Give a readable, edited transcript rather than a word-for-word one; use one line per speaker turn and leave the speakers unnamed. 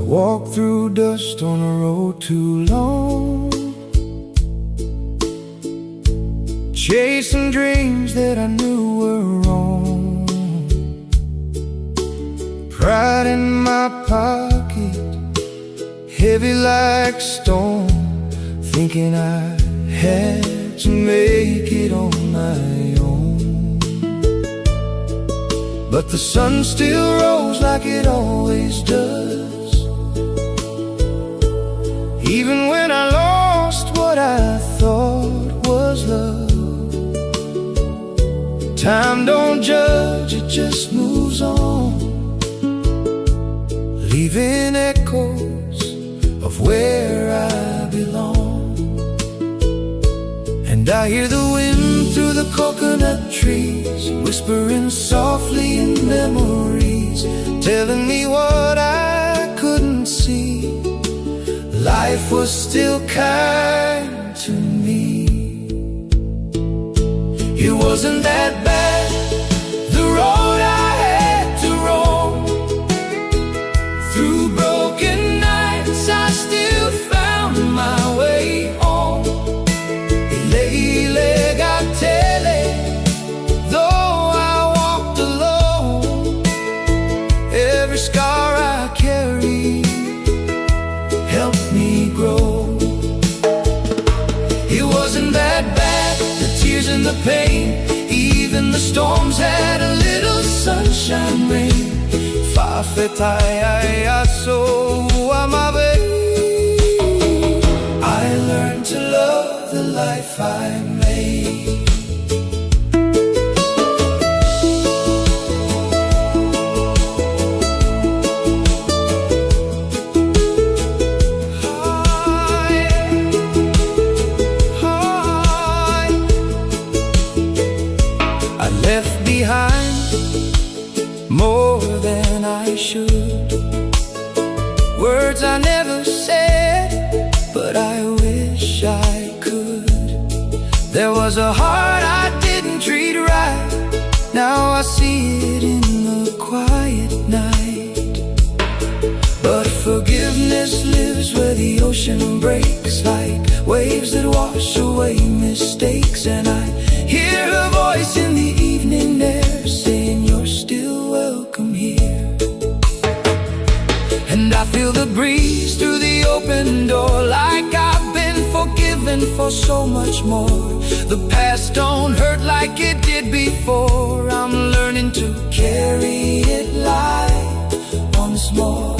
walked through dust on a road too long, chasing dreams that I knew were wrong. Pride in my pocket, heavy like stone, thinking I had to make it on my own. But the sun still rose like it always does, even when I lost what I thought was love. Time don't judge, it just moves on, leaving echoes of where I belong. And I hear the wind through the coconut trees, whispering softly in memories, telling me what I couldn't see. Life was still kind to me. It wasn't that bad, the road I had to roam. Through broken nights I still found my way home. Though I walked alone, every scar I carry helped me grow. It wasn't that bad, the tears and the pain, even the storms had a little sunshine rain. Fa fetai so amave. I learned to love the life I made. I left behind more than I should, words I never said, but I wish I could. There was a heart I didn't treat right, now I see it in the quiet night. But forgiveness lives where the ocean breaks, like waves that wash away mistakes. And I hear her voice in the evening air, saying you're still welcome here. And I feel the breeze through the open door, like I've been forgiven for so much more. The past don't hurt like it did before, I'm learning to carry it light once more.